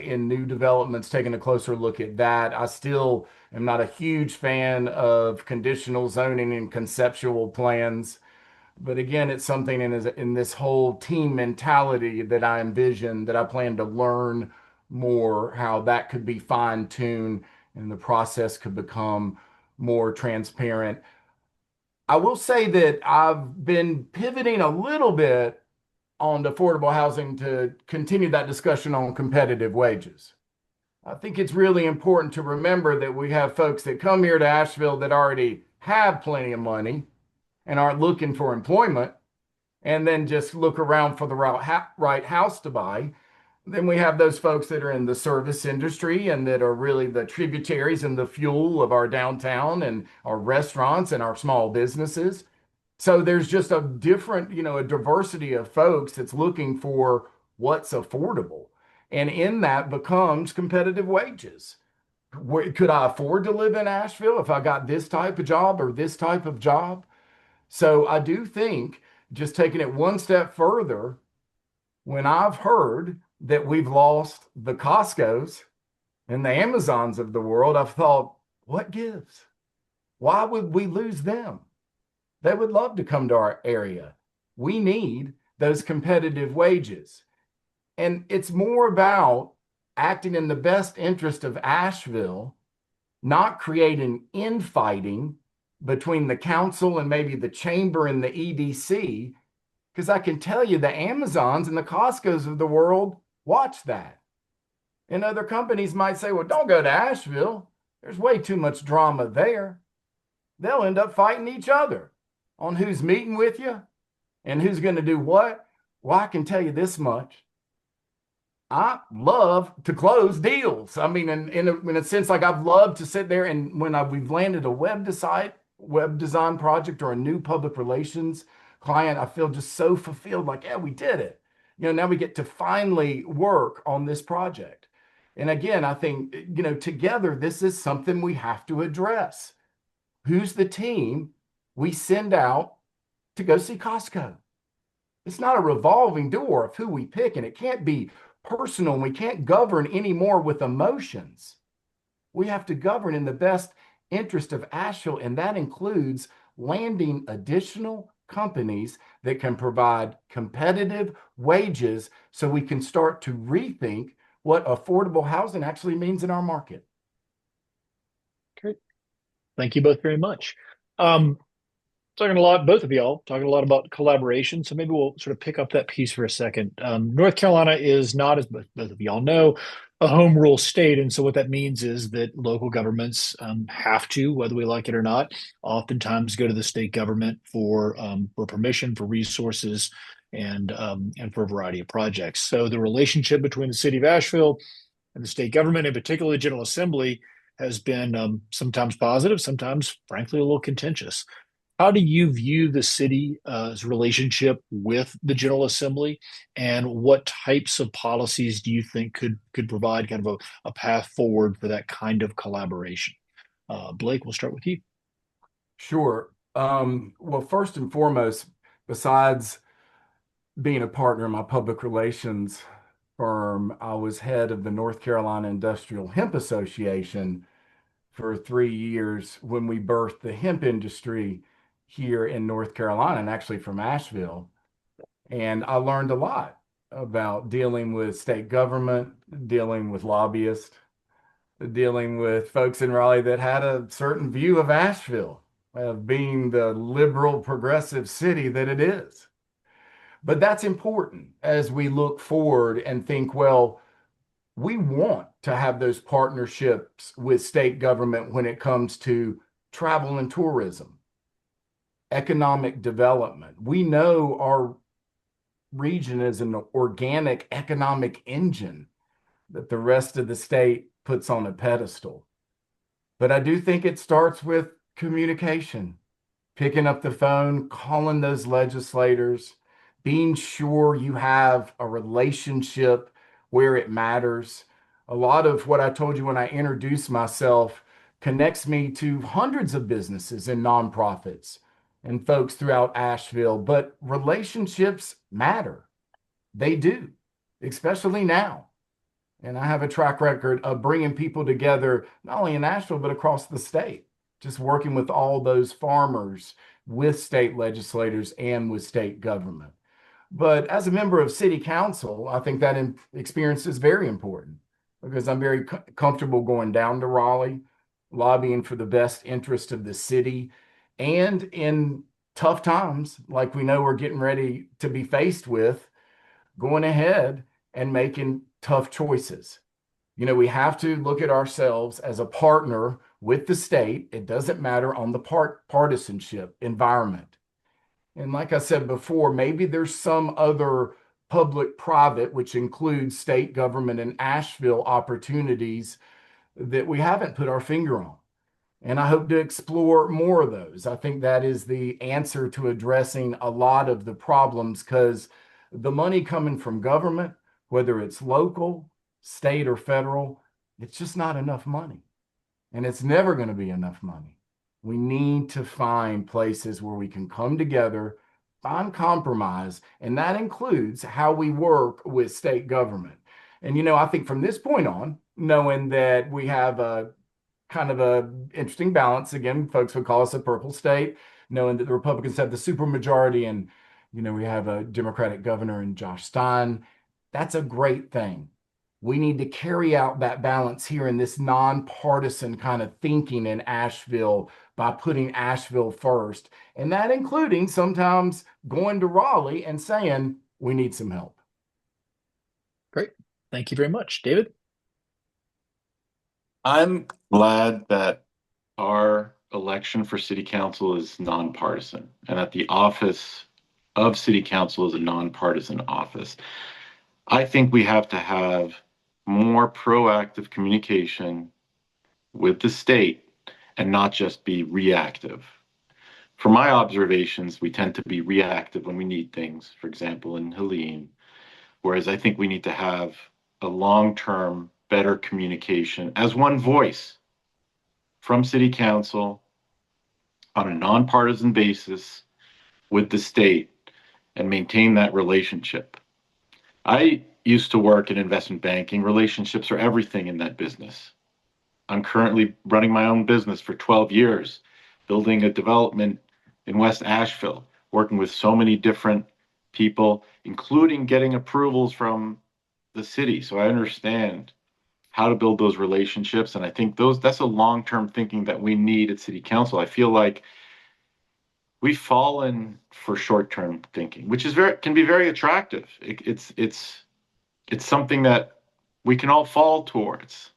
in new developments, taking a closer look at that. I still am not a huge fan of conditional zoning and conceptual plans. But again, it's something in this whole team mentality that I envision, that I plan to learn more how that could be fine-tuned and the process could become more transparent. I will say that I've been pivoting a little bit on affordable housing to continue that discussion on competitive wages. I think it's really important to remember that we have folks that come here to Asheville that already have plenty of money and aren't looking for employment, and then just look around for the right house to buy. Then we have those folks that are in the service industry and that are really the tributaries and the fuel of our downtown and our restaurants and our small businesses. So there's just a different, a diversity of folks that's looking for what's affordable. And in that becomes competitive wages. Could I afford to live in Asheville if I got this type of job or this type of job? So I do think, just taking it one step further, when I've heard that we've lost the Costcos and the Amazons of the world, I've thought, what gives? Why would we lose them? They would love to come to our area. We need those competitive wages. And it's more about acting in the best interest of Asheville, not creating infighting between the council and maybe the chamber and the EDC, Because I can tell you the Amazons and the Costcos of the world watch that. And other companies might say, well, don't go to Asheville. There's way too much drama there. They'll end up fighting each other on who's meeting with you and who's going to do what. Well, I can tell you this much. I love to close deals. I mean, in a sense, like I've loved to sit there and when we've landed a web design project or a new public relations client, I feel just so fulfilled. Like, yeah, we did it. Now we get to finally work on this project. And again, I think, together, this is something we have to address. Who's the team we send out to go see Costco? It's not a revolving door of who we pick, and it can't be personal, and we can't govern anymore with emotions. We have to govern in the best interest of Asheville, and that includes landing additional companies that can provide competitive wages so we can start to rethink what affordable housing actually means in our market. Great. Thank you both very much. Talking a lot, both of y'all, talking a lot about collaboration. So maybe we'll sort of pick up that piece for a second. North Carolina is not, as both of y'all know, a home rule state. And so what that means is that local governments have to, whether we like it or not, oftentimes go to the state government for permission, for resources, and for a variety of projects. So the relationship between the city of Asheville and the state government, in particular the General Assembly, has been sometimes positive, sometimes, frankly, a little contentious. How do you view the city's relationship with the General Assembly, and what types of policies do you think could provide kind of a path forward for that kind of collaboration? Blake, we'll start with you. Sure. Well, first and foremost, besides being a partner in my public relations firm, I was head of the North Carolina Industrial Hemp Association for 3 years when we birthed the hemp industry here in North Carolina, and actually from Asheville. And I learned a lot about dealing with state government, dealing with lobbyists, dealing with folks in Raleigh that had a certain view of Asheville, of being the liberal progressive city that it is. But that's important as we look forward and think, well, we want to have those partnerships with state government when it comes to travel and tourism, economic development. We know our region is an organic economic engine that the rest of the state puts on a pedestal. But I do think it starts with communication, picking up the phone, calling those legislators, being sure you have a relationship where it matters. A lot of what I told you when I introduced myself connects me to hundreds of businesses and nonprofits and folks throughout Asheville, but relationships matter. They do, especially now. And I have a track record of bringing people together, not only in Asheville, but across the state, just working with all those farmers, with state legislators, and with state government. But as a member of city council, I think that experience is very important because I'm very comfortable going down to Raleigh, lobbying for the best interest of the city, and in tough times, like we know we're getting ready to be faced with, going ahead and making tough choices. We have to look at ourselves as a partner with the state. It doesn't matter on the partisanship environment. And like I said before, maybe there's some other public-private, which includes state government and Asheville opportunities that we haven't put our finger on. And I hope to explore more of those. I think that is the answer to addressing a lot of the problems, because the money coming from government, whether it's local, state, or federal, it's just not enough money. And it's never going to be enough money. We need to find places where we can come together, find compromise, and that includes how we work with state government. And, I think from this point on, knowing that we have a kind of a interesting balance, again, folks would call us a purple state, knowing that the Republicans have the supermajority and, we have a Democratic governor in Josh Stein. That's a great thing. we need to carry out that balance here in this nonpartisan kind of thinking in Asheville by putting Asheville first. And that including sometimes going to Raleigh and saying, we need some help. Great. Thank you very much. David? I'm glad that our election for city council is nonpartisan and that the office of city council is a nonpartisan office. I think we have to have more proactive communication with the state and not just be reactive. From my observations, we tend to be reactive when we need things, for example, in Helene, whereas I think we need to have a long-term, better communication as one voice from city council on a nonpartisan basis with the state and maintain that relationship. I used to work in investment banking. Relationships are everything in that business. I'm currently running my own business for 12 years, building a development in West Asheville, working with so many different people, including getting approvals from the city. So I understand how to build those relationships. And I think that's a long-term thinking that we need at city council. I feel like we've fallen for short-term thinking, which is can be very attractive. It's something that we can all fall towards.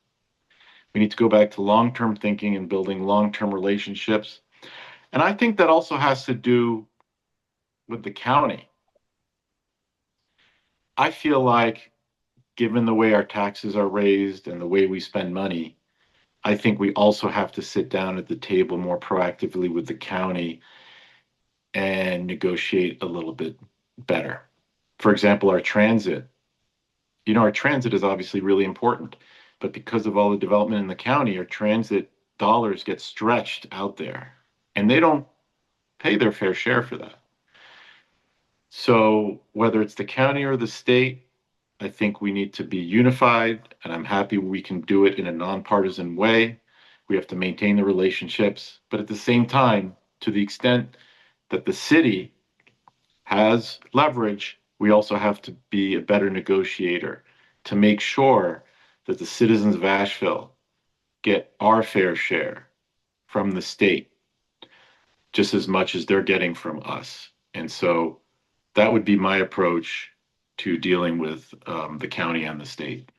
We need to go back to long-term thinking and building long-term relationships. And I think that also has to do with the county. I feel like, given the way our taxes are raised and the way we spend money, I think we also have to sit down at the table more proactively with the county and negotiate a little bit better. For example, our transit. Our transit is obviously really important, but because of all the development in the county, our transit dollars get stretched out there, and they don't pay their fair share for that. So whether it's the county or the state, I think we need to be unified, and I'm happy we can do it in a nonpartisan way. We have to maintain the relationships, but at the same time, to the extent that the city has leverage, we also have to be a better negotiator to make sure that the citizens of Asheville get our fair share from the state just as much as they're getting from us. And so that would be my approach to dealing with the county and the state.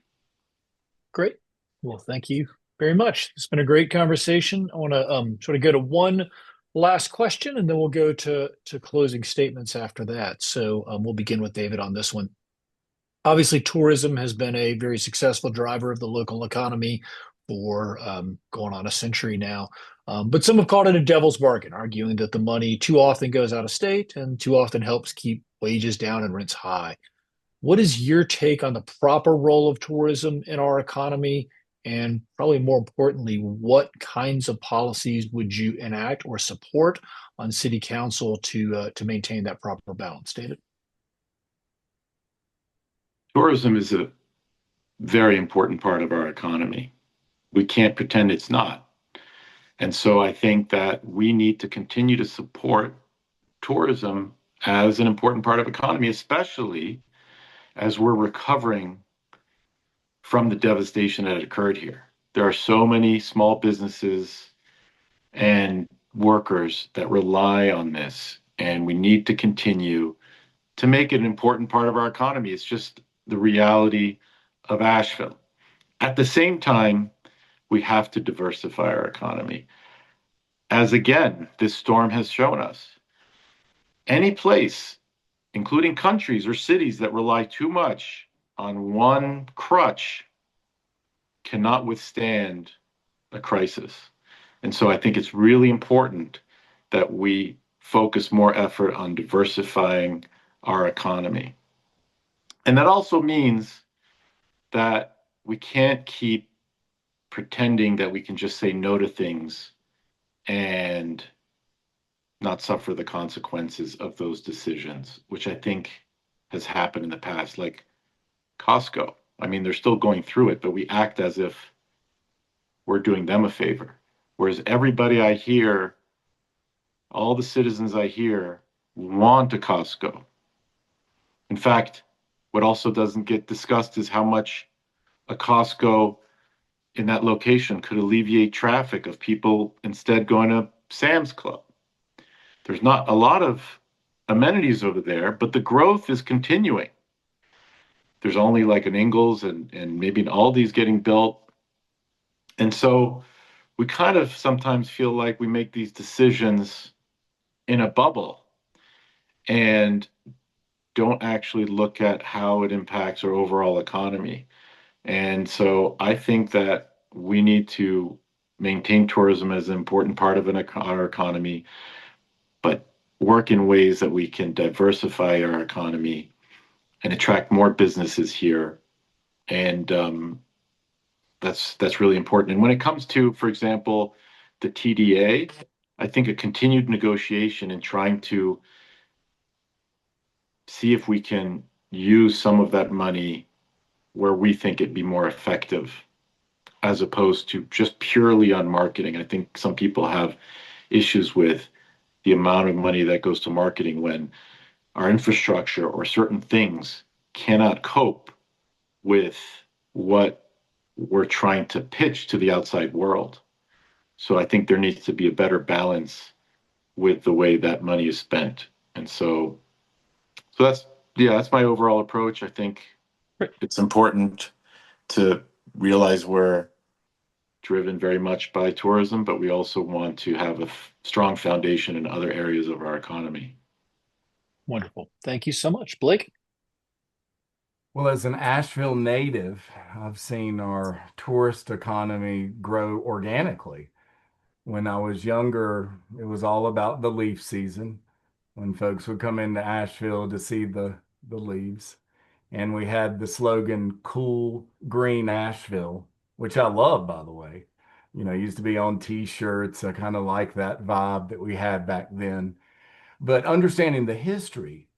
Great. Well, thank you very much. It's been a great conversation. I want to sort of go to one last question, and then we'll go to closing statements after that. So we'll begin with David on this one. Obviously, tourism has been a very successful driver of the local economy for going on a century now. But some have called it a devil's bargain, arguing that the money too often goes out of state and too often helps keep wages down and rents high. What is your take on the proper role of tourism in our economy? And probably more importantly, what kinds of policies would you enact or support on city council to maintain that proper balance, David? Tourism is a very important part of our economy. We can't pretend it's not. And so I think that we need to continue to support tourism as an important part of economy, especially as we're recovering from the devastation that occurred here. There are so many small businesses and workers that rely on this, and we need to continue to make it an important part of our economy. It's just the reality of Asheville. At the same time, we have to diversify our economy. As again, this storm has shown us, any place, including countries or cities that rely too much on one crutch, cannot withstand a crisis. And so I think it's really important that we focus more effort on diversifying our economy. And that also means that we can't keep pretending that we can just say no to things and not suffer the consequences of those decisions, which I think has happened in the past, like Costco. I mean, they're still going through it, but we act as if we're doing them a favor. Whereas everybody I hear, all the citizens I hear, want a Costco. In fact, what also doesn't get discussed is how much a Costco in that location could alleviate traffic of people instead going to Sam's Club. There's not a lot of amenities over there, but the growth is continuing. There's only like an Ingles and maybe an Aldi's getting built. And so we kind of sometimes feel like we make these decisions in a bubble and don't actually look at how it impacts our overall economy. And so I think that we need to maintain tourism as an important part of our economy, but work in ways that we can diversify our economy and attract more businesses here. And that's really important. And when it comes to, for example, the TDA, I think a continued negotiation and trying to see if we can use some of that money where we think it'd be more effective, as opposed to just purely on marketing. I think some people have issues with the amount of money that goes to marketing when our infrastructure or certain things cannot cope with what we're trying to pitch to the outside world. So I think there needs to be a better balance with the way that money is spent. And so that's my overall approach. I think it's important to realize we're driven very much by tourism, but we also want to have a strong foundation in other areas of our economy. Wonderful. Thank you so much, Blake. Well, as an Asheville native, I've seen our tourist economy grow organically. When I was younger, it was all about the leaf season, when folks would come into Asheville to see the leaves. And we had the slogan, Cool Green Asheville, which I love, by the way. You know, used to be on t-shirts. I kind of like that vibe that we had back then. But understanding the history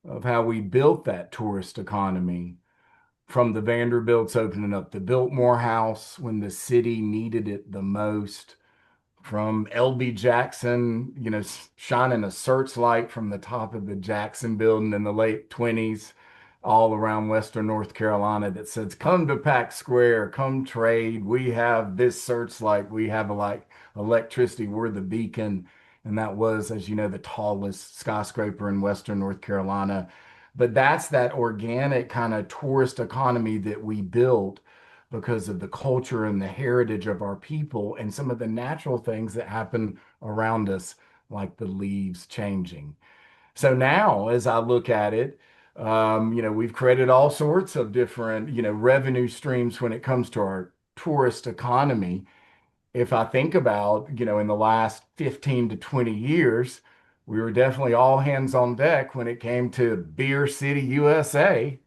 of how we built that tourist economy, from the Vanderbilts opening up the Biltmore House when the city needed it the most, from L.B. Jackson, you know, shining a searchlight from the top of the Jackson building in the late 20s, all around Western North Carolina, that says, come to Pack Square, come trade. We have this searchlight. We have like electricity. We're the beacon. And that was, as you know, the tallest skyscraper in Western North Carolina. But that's that organic kind of tourist economy that we built because of the culture and the heritage of our people and some of the natural things that happen around us, like the leaves changing. So now, as I look at it, you know, we've created all sorts of different, you know, revenue streams when it comes to our tourist economy. If I think about, you know, in the last 15 to 20 years, we were definitely all hands on deck when it came to Beer City, USA.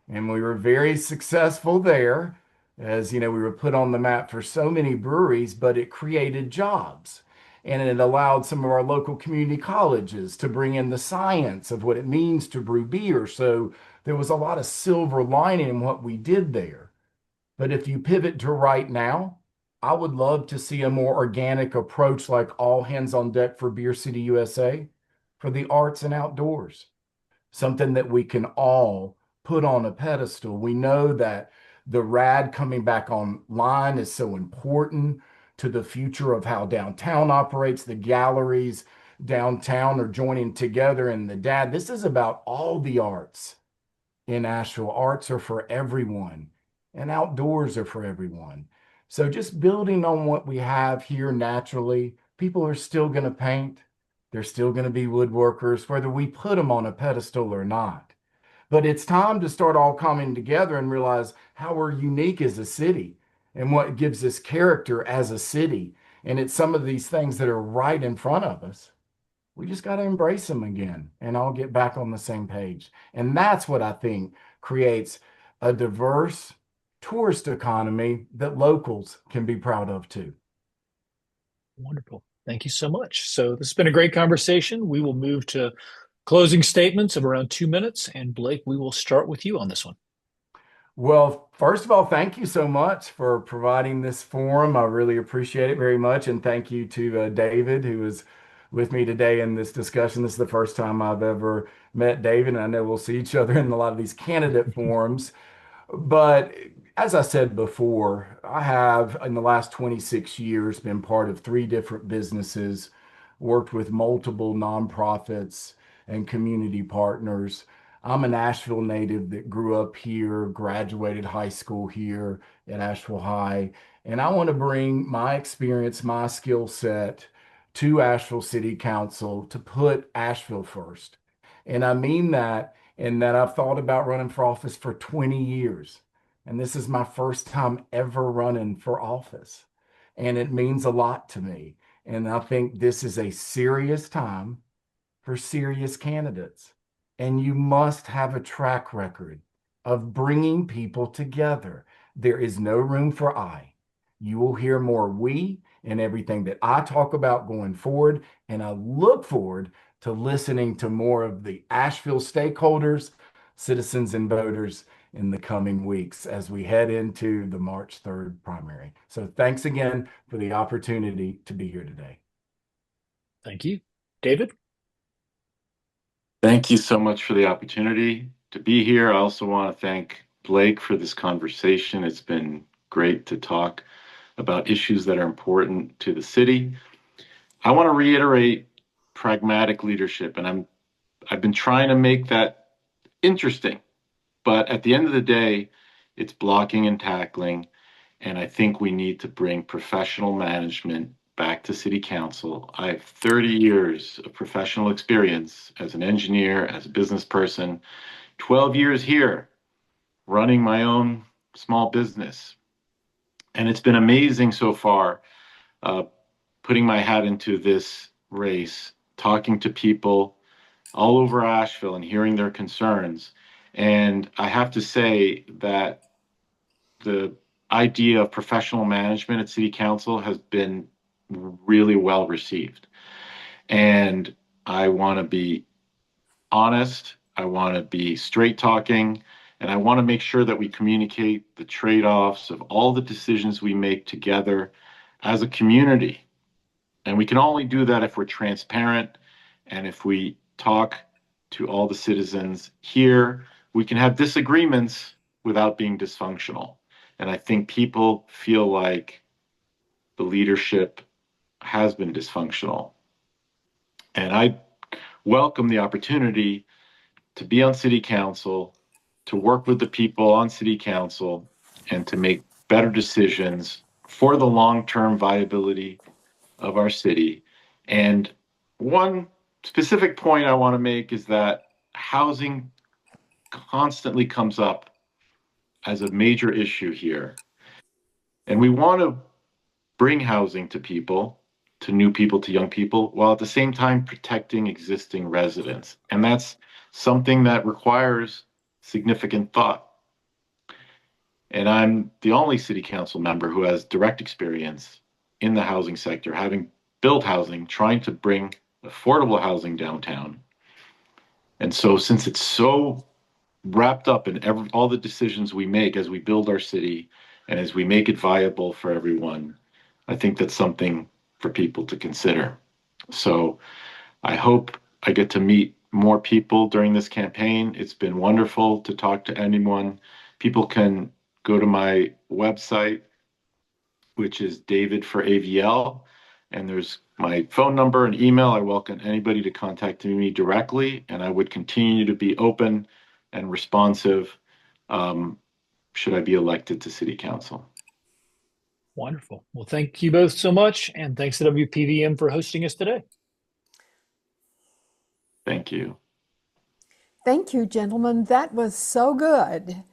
And we were very successful there, as, you know, we were put on the map for so many breweries, but it created jobs. And it allowed some of our local community colleges to bring in the science of what it means to brew beer. So there was a lot of silver lining in what we did there. But if you pivot to right now, I would love to see a more organic approach, like all hands on deck for Beer City, USA, for the arts and outdoors. Something that we can all put on a pedestal. We know that the RAD coming back online is so important to the future of how downtown operates. The galleries downtown are joining together, and the DAD. This is about all the arts in Asheville. Arts are for everyone, and outdoors are for everyone. So just building on what we have here naturally, people are still going to paint. They're still going to be woodworkers, whether we put them on a pedestal or not. But it's time to start all coming together and realize how we're unique as a city and what gives us character as a city. And it's some of these things that are right in front of us. We just got to embrace them again and all get back on the same page. And that's what I think creates a diverse tourist economy that locals can be proud of too. Wonderful. Thank you so much. So this has been a great conversation. We will move to closing statements of around 2 minutes. And Blake, we will start with you on this one. Well, first of all, thank you so much for providing this forum. I really appreciate it very much. And thank you to David, who is with me today in this discussion. This is the first time I've ever met David, and I know we'll see each other in a lot of these candidate forums. But As I said before, I have in the last 26 years been part of 3 different businesses, worked with multiple nonprofits and community partners. I'm an Asheville native that grew up here, graduated high school here at Asheville High, and I want to bring my experience, my skill set to Asheville City Council to put Asheville first. And I mean that in that I've thought about running for office for 20 years. And this is my first time ever running for office. And it means a lot to me. And I think this is a serious time for serious candidates. And you must have a track record of bringing people together. There is no room for I. You will hear more we in everything that I talk about going forward. And I look forward to listening to more of the Asheville stakeholders, citizens, and voters in the coming weeks as we head into the March 3rd primary. So thanks again for the opportunity to be here today. Thank you. David? Thank you so much for the opportunity to be here. I also want to thank Blake for this conversation. It's been great to talk about issues that are important to the city. I want to reiterate pragmatic leadership, and I've been trying to make that interesting, but at the end of the day, it's blocking and tackling, and I think we need to bring professional management back to City Council. I have 30 years of professional experience as an engineer, as a business person, 12 years here running my own small business. And it's been amazing so far, putting my hat into this race, talking to people all over Asheville and hearing their concerns. And I have to say that the idea of professional management at City Council has been really well received. And I want to be honest, I want to be straight talking, and I want to make sure that we communicate the trade-offs of all the decisions we make together as a community. And we can only do that if we're transparent and if we talk to all the citizens here. We can have disagreements without being dysfunctional. And I think people feel like the leadership has been dysfunctional. And I welcome the opportunity to be on City Council, to work with the people on City Council, and to make better decisions for the long-term viability of our city. And one specific point I want to make is that housing constantly comes up as a major issue here. And we want to bring housing to people, to new people, to young people, while at the same time protecting existing residents. And that's something that requires significant thought. And I'm the only City Council member who has direct experience in the housing sector, having built housing, trying to bring affordable housing downtown. And so since it's so wrapped up in all the decisions we make as we build our city and as we make it viable for everyone, I think that's something for people to consider. So I hope I get to meet more people during this campaign. It's been wonderful to talk to anyone. People can go to my website, which is David for AVL, and there's my phone number and email. I welcome anybody to contact me directly, and I would continue to be open and responsive should I be elected to City Council. Wonderful. Well, thank you both so much, and thanks to WPVM for hosting us today. Thank you. Thank you, gentlemen. That was so good.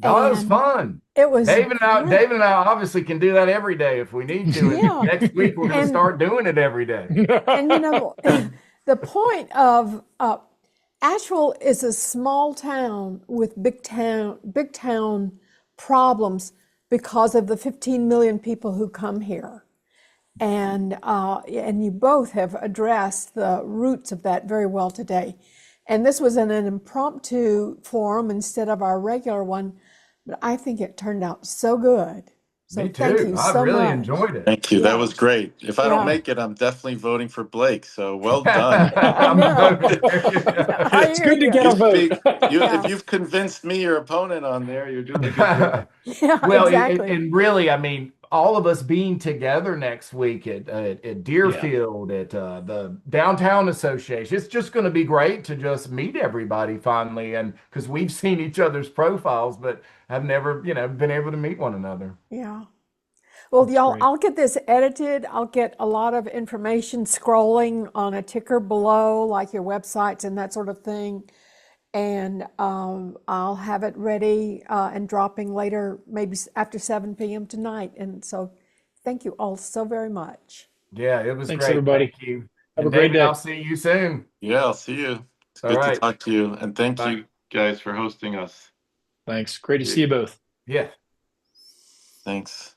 Oh, it was And fun. it was David and great. I obviously can do that every day if we need to. And Yeah. next week we're going to And- start doing it every day. And you know, the point of Asheville is a small town with big town problems because of the 15 million people who come here. And you both have addressed the roots of that very well today. And this was an impromptu forum instead of our regular one, but I think it turned out so good. So Me thank too. you I so really much. enjoyed it. Thank you. Yeah. That was great. If I don't Yeah. make it, I'm definitely voting for Blake. So well done. I I'm know. voting. I It's hear good to you. get You a vote. speak. Yeah. If you've convinced me, your opponent on there, you're doing a good job. Yeah, Well, exactly. and really, I mean, all of us being together next week at Yeah. Deerfield, at the Downtown Association, it's just going to be great to just meet everybody finally, and because we've seen each other's profiles, but have never, been able to meet one another. Yeah. Well, That's y'all, great. I'll get this edited. I'll get a lot of information scrolling on a ticker below, like your websites and that sort of thing. And I'll have it ready and dropping later, maybe after 7 p.m. tonight. And so thank you all so very much. Yeah, it was Thanks, great. everybody. Thank you. Have And a great David, I'll day. see you soon. Yeah, I'll see you. It's All good to right. talk to you. And thank Bye. you guys for hosting us. Thanks. Great to see you both. Yeah. Thanks.